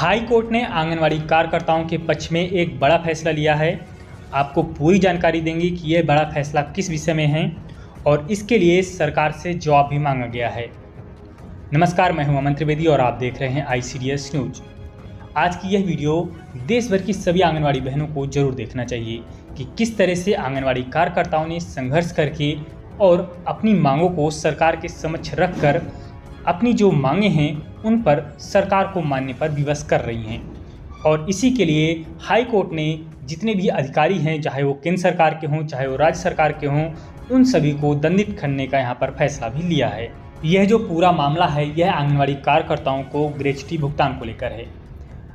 High court ने आंगनवाड़ी कार्यकर्ताओं के पक्ष में एक बड़ा फैसला लिया है। आपको पूरी जानकारी देंगे कि यह बड़ा फैसला किस विषय में है और इसके लिए सरकार से जवाब भी मांगा गया है। नमस्कार, मैं हूं अमन त्रिवेदी और आप देख रहे हैं ICDS न्यूज। आज की यह वीडियो देश भर की सभी आंगनवाड़ी बहनों को जरूर देखना चाहिए कि किस तरह से आंगनवाड़ी कार्यकर्ताओं ने संघर्ष करके और अपनी मांगों को सरकार के समक्ष रखकर अपनी जो मांगे हैं उन पर सरकार को मानने पर विवश कर रही हैं। और इसी के लिए हाई कोर्ट ने जितने भी अधिकारी हैं, चाहे वो केंद्र सरकार के हों चाहे वो राज्य सरकार के हों, उन सभी को दंडित करने का यहाँ पर फैसला भी लिया है। यह जो पूरा मामला है यह आंगनवाड़ी कार्यकर्ताओं को ग्रेच्युटी भुगतान को लेकर है।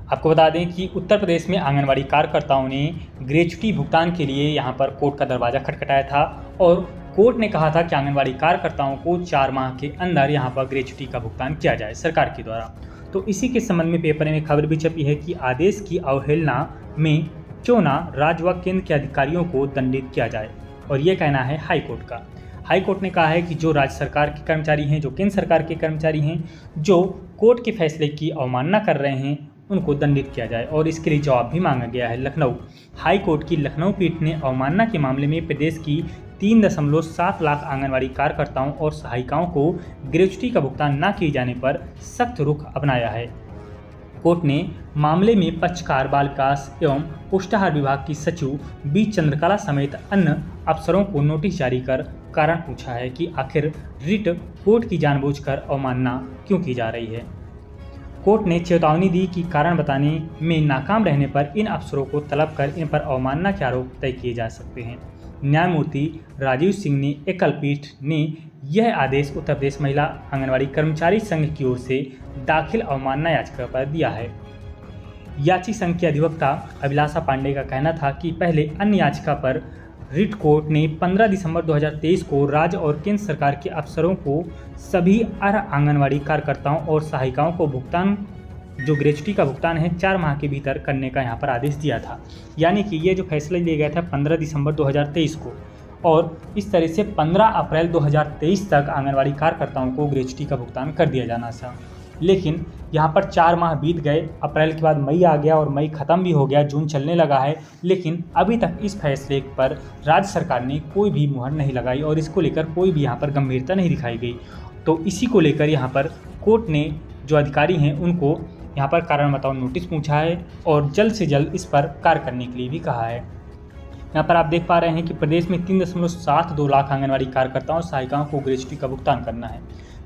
आपको बता दें कि उत्तर प्रदेश में आंगनवाड़ी कार्यकर्ताओं ने ग्रेच्युटी भुगतान के लिए यहाँ पर कोर्ट का दरवाज़ा खटखटाया था और कोर्ट ने कहा था कि आंगनवाड़ी कार्यकर्ताओं को 4 माह के अंदर यहाँ पर ग्रेच्युटी का भुगतान किया जाए सरकार के द्वारा। तो इसी के संबंध में पेपर में खबर भी छपी है कि आदेश की अवहेलना में क्यों ना राज्य व केंद्र के अधिकारियों को दंडित किया जाए, और ये कहना है हाई कोर्ट का। हाई कोर्ट ने कहा है कि जो राज्य सरकार के कर्मचारी हैं, जो केंद्र सरकार के कर्मचारी हैं, जो कोर्ट के फैसले की अवमानना कर रहे हैं, उनको दंडित किया जाए और इसके लिए जवाब भी मांगा गया है। लखनऊ हाई कोर्ट की लखनऊ पीठ ने अवमानना के मामले में प्रदेश की 3.7 लाख आंगनवाड़ी कार्यकर्ताओं और सहायिकाओं को ग्रेच्युटी का भुगतान न किए जाने पर सख्त रुख अपनाया है। कोर्ट ने मामले में पक्षकार बाल विकास एवं पुष्टाहार विभाग की सचिव बी चंद्रकला समेत अन्य अफसरों को नोटिस जारी कर कारण पूछा है कि आखिर रिट कोर्ट की जानबूझकर अवमानना क्यों की जा रही है। कोर्ट ने चेतावनी दी कि कारण बताने में नाकाम रहने पर इन अफसरों को तलब कर इन पर अवमानना के आरोप तय किए जा सकते हैं। न्यायमूर्ति राजीव सिंह ने एकल पीठ ने यह आदेश उत्तर प्रदेश महिला आंगनवाड़ी कर्मचारी संघ की ओर से दाखिल अवमानना याचिका पर दिया है। याची संघ की अधिवक्ता अभिलाषा पांडे का कहना था कि पहले अन्य याचिका पर रिट कोर्ट ने 15 दिसंबर 2023 को राज्य और केंद्र सरकार के अफसरों को सभी अर्ह आंगनवाड़ी कार्यकर्ताओं और सहायिकाओं को भुगतान जो ग्रेच्युटी का भुगतान है 4 माह के भीतर करने का यहाँ पर आदेश दिया था। यानी कि ये जो फैसला लिया गया था 15 दिसंबर 2023 को, और इस तरह से 15 अप्रैल 2023 तक आंगनवाड़ी कार्यकर्ताओं को ग्रेच्युटी का भुगतान कर दिया जाना था। लेकिन यहाँ पर 4 माह बीत गए, अप्रैल के बाद मई आ गया और मई ख़त्म भी हो गया, जून चलने लगा है, लेकिन अभी तक इस फैसले पर राज्य सरकार ने कोई भी मुहर नहीं लगाई और इसको लेकर कोई भी यहाँ पर गंभीरता नहीं दिखाई गई। तो इसी को लेकर यहाँ पर कोर्ट ने जो अधिकारी हैं उनको यहाँ पर कारण बताओ नोटिस पूछा है और जल्द से जल्द इस पर कार्य करने के लिए भी कहा है। यहाँ पर आप देख पा रहे हैं कि प्रदेश में 3.72 लाख आंगनवाड़ी कार्यकर्ताओं और सहायिकाओं को ग्रेच्युटी का भुगतान करना है।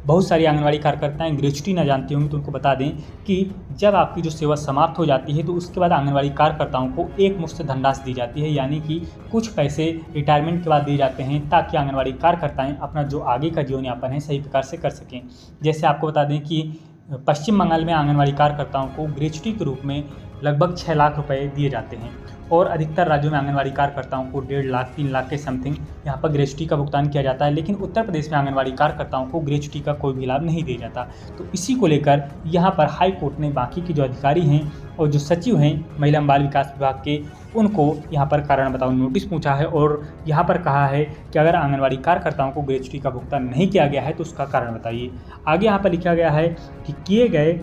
बहुत सारी आंगनवाड़ी कार्यकर्ताएं ग्रेच्युटी ना जानती होंगी, तो उनको बता दें कि जब आपकी जो सेवा समाप्त हो जाती है तो उसके बाद आंगनवाड़ी कार्यकर्ताओं को एक मुश्त धनराशि दी जाती है, यानी कि कुछ पैसे रिटायरमेंट के बाद दिए जाते हैं ताकि आंगनवाड़ी कार्यकर्ताएं अपना जो आगे का जीवन यापन है सही प्रकार से कर सकें। जैसे आपको बता दें कि पश्चिम बंगाल में आंगनवाड़ी कार्यकर्ताओं को ग्रेच्युटी के रूप में लगभग 6 लाख रुपए दिए जाते हैं और अधिकतर राज्यों में आंगनवाड़ी कार्यकर्ताओं को 1.5 लाख 3 लाख के समथिंग यहाँ पर ग्रेच्युटी का भुगतान किया जाता है। लेकिन उत्तर प्रदेश में आंगनवाड़ी कार्यकर्ताओं को ग्रेच्युटी का कोई भी लाभ नहीं दिया जाता। तो इसी को लेकर यहाँ पर हाई कोर्ट ने बाकी के जो अधिकारी हैं और जो सचिव हैं महिला बाल विकास विभाग के, उनको यहाँ पर कारण बताओ नोटिस पूछा है और यहाँ पर कहा है कि अगर आंगनवाड़ी कार्यकर्ताओं को ग्रेच्युटी का भुगतान नहीं किया गया है तो उसका कारण बताइए। आगे यहाँ पर लिखा गया है कि किए गए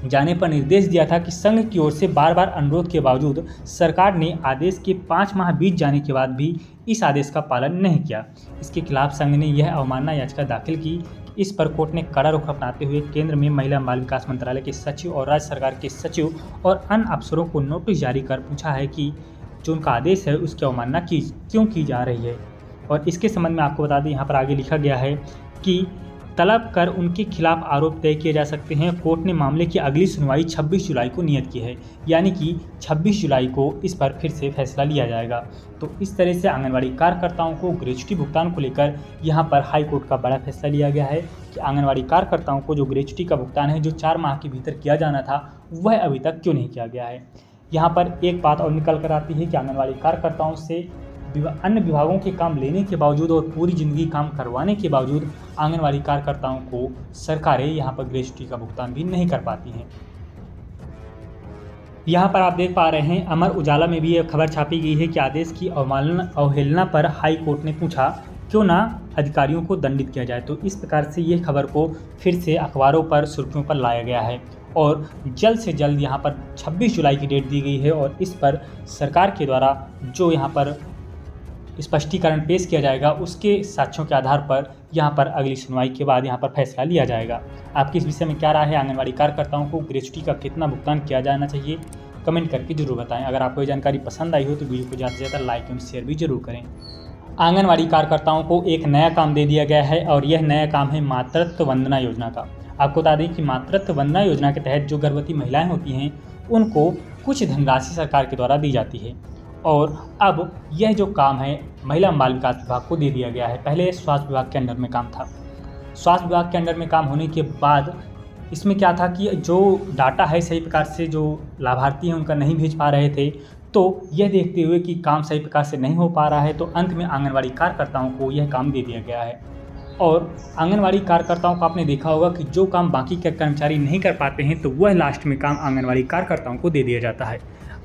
जाने पर निर्देश दिया था कि संघ की ओर से बार बार अनुरोध के बावजूद सरकार ने आदेश के 5 माह बीत जाने के बाद भी इस आदेश का पालन नहीं किया। इसके खिलाफ संघ ने यह अवमानना याचिका दाखिल की। इस पर कोर्ट ने कड़ा रुख अपनाते हुए केंद्र में महिला बाल विकास मंत्रालय के सचिव और राज्य सरकार के सचिव और अन्य अफसरों को नोटिस जारी कर पूछा है कि जो उनका आदेश है उसकी अवमानना क्यों की जा रही है। और इसके संबंध में आपको बता दें यहाँ पर आगे लिखा गया है कि तलब कर उनके खिलाफ आरोप तय किए जा सकते हैं। कोर्ट ने मामले की अगली सुनवाई 26 जुलाई को नियत की है, यानी कि 26 जुलाई को इस पर फिर से फैसला लिया जाएगा। तो इस तरह से आंगनवाड़ी कार्यकर्ताओं को ग्रेच्युटी भुगतान को लेकर यहाँ पर हाई कोर्ट का बड़ा फैसला लिया गया है कि आंगनवाड़ी कार्यकर्ताओं को जो ग्रेच्युटी का भुगतान है जो 4 माह के भीतर किया जाना था वह अभी तक क्यों नहीं किया गया है। यहाँ पर एक बात और निकल कर आती है कि आंगनवाड़ी कार्यकर्ताओं से अन्य विभागों के काम लेने के बावजूद और पूरी ज़िंदगी काम करवाने के बावजूद आंगनवाड़ी कार्यकर्ताओं को सरकारें यहाँ पर ग्रेच्युटी का भुगतान भी नहीं कर पाती हैं। यहाँ पर आप देख पा रहे हैं अमर उजाला में भी यह खबर छापी गई है कि आदेश की अवहेलना पर हाई कोर्ट ने पूछा क्यों ना अधिकारियों को दंडित किया जाए। तो इस प्रकार से ये खबर को फिर से अखबारों पर सुर्खियों पर लाया गया है और जल्द से जल्द यहाँ पर 26 जुलाई की डेट दी गई है और इस पर सरकार के द्वारा जो यहाँ पर स्पष्टीकरण पेश किया जाएगा उसके साक्ष्यों के आधार पर यहाँ पर अगली सुनवाई के बाद यहाँ पर फैसला लिया जाएगा। आपकी इस विषय में क्या राय है? आंगनवाड़ी कार्यकर्ताओं को ग्रेच्युटी का कितना भुगतान किया जाना चाहिए? कमेंट करके जरूर बताएं। अगर आपको ये जानकारी पसंद आई हो तो वीडियो को ज़्यादा से ज़्यादा लाइक एवं शेयर भी जरूर करें। आंगनवाड़ी कार्यकर्ताओं को एक नया काम दे दिया गया है और यह नया काम है मातृत्व वंदना योजना का। आपको बता दें कि मातृत्व वंदना योजना के तहत जो गर्भवती महिलाएं होती हैं उनको कुछ धनराशि सरकार के द्वारा दी जाती है और अब यह जो काम है महिला बाल विकास विभाग को दे दिया गया है। पहले स्वास्थ्य विभाग के अंडर में काम था। स्वास्थ्य विभाग के अंडर में काम होने के बाद इसमें क्या था कि जो डाटा है सही प्रकार से जो लाभार्थी हैं उनका नहीं भेज पा रहे थे। तो यह देखते हुए कि काम सही प्रकार से नहीं हो पा रहा है तो अंत में आंगनवाड़ी कार्यकर्ताओं को यह काम दे दिया गया है। और आंगनवाड़ी कार्यकर्ताओं को आपने देखा होगा कि जो काम बाकी के कर्मचारी नहीं कर पाते हैं तो वह लास्ट में काम आंगनवाड़ी कार्यकर्ताओं को दे दिया जाता है।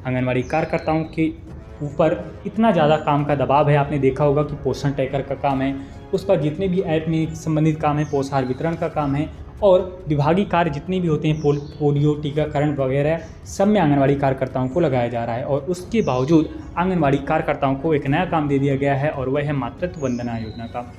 आंगनवाड़ी कार्यकर्ताओं के ऊपर इतना ज़्यादा काम का दबाव है। आपने देखा होगा कि पोषण ट्रैकर का काम है, उस पर जितने भी ऐप में संबंधित काम है, पोषाहार वितरण का काम है और विभागीय कार्य जितने भी होते हैं पोलियो टीकाकरण वगैरह सब में आंगनवाड़ी कार्यकर्ताओं को लगाया जा रहा है। और उसके बावजूद आंगनवाड़ी कार्यकर्ताओं को एक नया काम दे दिया गया है और वह है मातृत्व वंदना योजना का।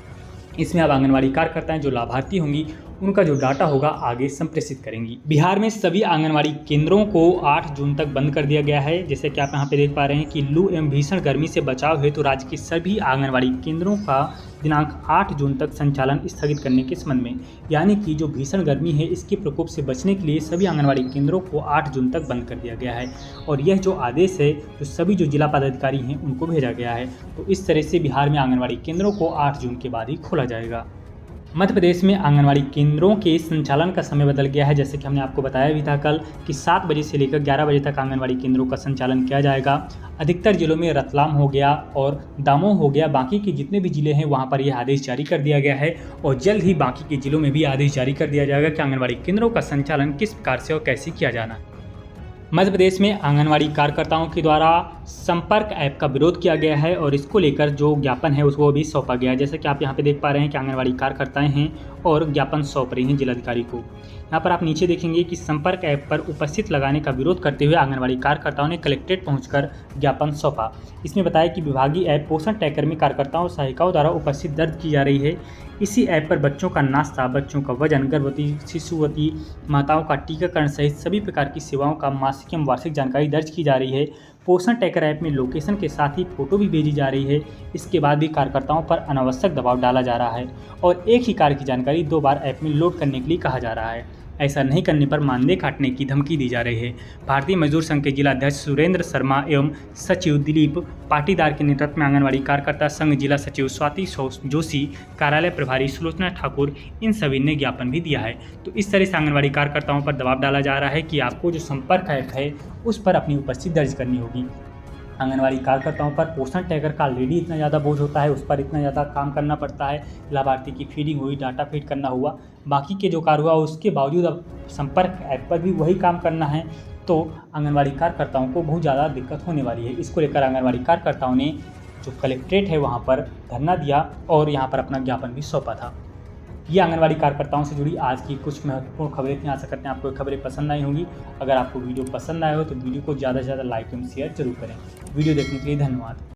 इसमें अब आंगनवाड़ी कार्यकर्ताएं जो लाभार्थी होंगी उनका जो डाटा होगा आगे संप्रेषित करेंगी। बिहार में सभी आंगनवाड़ी केंद्रों को 8 जून तक बंद कर दिया गया है। जैसे कि आप यहाँ पे देख पा रहे हैं कि लू एवं भीषण गर्मी से बचाव हेतु राज्य के सभी आंगनवाड़ी केंद्रों का दिनांक 8 जून तक संचालन स्थगित करने के संबंध में, यानी कि जो भीषण गर्मी है इसके प्रकोप से बचने के लिए सभी आंगनवाड़ी केंद्रों को 8 जून तक बंद कर दिया गया है। और यह जो आदेश है जो सभी जो जिला पदाधिकारी हैं उनको भेजा गया है। तो इस तरह से बिहार में आंगनवाड़ी केंद्रों को 8 जून के बाद ही खोला जाएगा। मध्य प्रदेश में आंगनवाड़ी केंद्रों के संचालन का समय बदल गया है। जैसे कि हमने आपको बताया भी था कल कि 7 बजे से लेकर 11 बजे तक आंगनवाड़ी केंद्रों का संचालन किया जाएगा। अधिकतर जिलों में रतलाम हो गया और दमोह हो गया, बाकी के जितने भी जिले हैं वहां पर यह आदेश जारी कर दिया गया है और जल्द ही बाकी के जिलों में भी आदेश जारी कर दिया जाएगा कि आंगनवाड़ी केंद्रों का संचालन किस प्रकार से और कैसे किया जाना है। मध्य प्रदेश में आंगनवाड़ी कार्यकर्ताओं के द्वारा संपर्क ऐप का विरोध किया गया है और इसको लेकर जो ज्ञापन है उसको भी सौंपा गया है। जैसे कि आप यहाँ पे देख पा रहे हैं कि आंगनवाड़ी कार्यकर्ताएं हैं और ज्ञापन सौंप रही हैं जिलाधिकारी को। यहाँ पर आप नीचे देखेंगे कि संपर्क ऐप पर उपस्थित लगाने का विरोध करते हुए आंगनवाड़ी कार्यकर्ताओं ने कलेक्ट्रेट पहुंचकर ज्ञापन सौंपा। इसमें बताया कि विभागीय ऐप पोषण ट्रैकर में कार्यकर्ताओं और सहायिकाओं द्वारा उपस्थित दर्ज की जा रही है। इसी ऐप पर बच्चों का नाश्ता, बच्चों का वजन, गर्भवती शिशुवती माताओं का टीकाकरण सहित सभी प्रकार की सेवाओं का मासिक एवं वार्षिक जानकारी दर्ज की जा रही है। पोषण ट्रैकर ऐप में लोकेशन के साथ ही फोटो भी भेजी जा रही है। इसके बाद भी कार्यकर्ताओं पर अनावश्यक दबाव डाला जा रहा है और एक ही कार्य की जानकारी 2 बार ऐप में लोड करने के लिए कहा जा रहा है। ऐसा नहीं करने पर मानदेय काटने की धमकी दी जा रही है। भारतीय मजदूर संघ के जिला अध्यक्ष सुरेंद्र शर्मा एवं सचिव दिलीप पाटीदार के नेतृत्व में आंगनवाड़ी कार्यकर्ता संघ जिला सचिव स्वाति जोशी, कार्यालय प्रभारी सुलोचना ठाकुर, इन सभी ने ज्ञापन भी दिया है। तो इस तरह से आंगनवाड़ी कार्यकर्ताओं पर दबाव डाला जा रहा है कि आपको जो संपर्क ऐप है उस पर अपनी उपस्थिति दर्ज करनी होगी। आंगनवाड़ी कार्यकर्ताओं पर पोषण ट्रैकर का ऑलरेडी इतना ज़्यादा बोझ होता है, उस पर इतना ज़्यादा काम करना पड़ता है। लाभार्थी की फीडिंग हुई, डाटा फीड करना हुआ, बाकी के जो कार्य हुआ उसके बावजूद अब संपर्क ऐप पर भी वही काम करना है। तो आंगनवाड़ी कार्यकर्ताओं को बहुत ज़्यादा दिक्कत होने वाली है। इसको लेकर आंगनवाड़ी कार्यकर्ताओं ने जो कलेक्ट्रेट है वहाँ पर धरना दिया और यहाँ पर अपना ज्ञापन भी सौंपा था। ये आंगनवाड़ी कार्यकर्ताओं से जुड़ी आज की कुछ महत्वपूर्ण खबरें थी। आशा करते हैं आपको ये खबरें पसंद आई होंगी। अगर आपको वीडियो पसंद आया हो तो वीडियो को ज़्यादा से ज़्यादा लाइक एवं शेयर जरूर करें। वीडियो देखने के लिए धन्यवाद।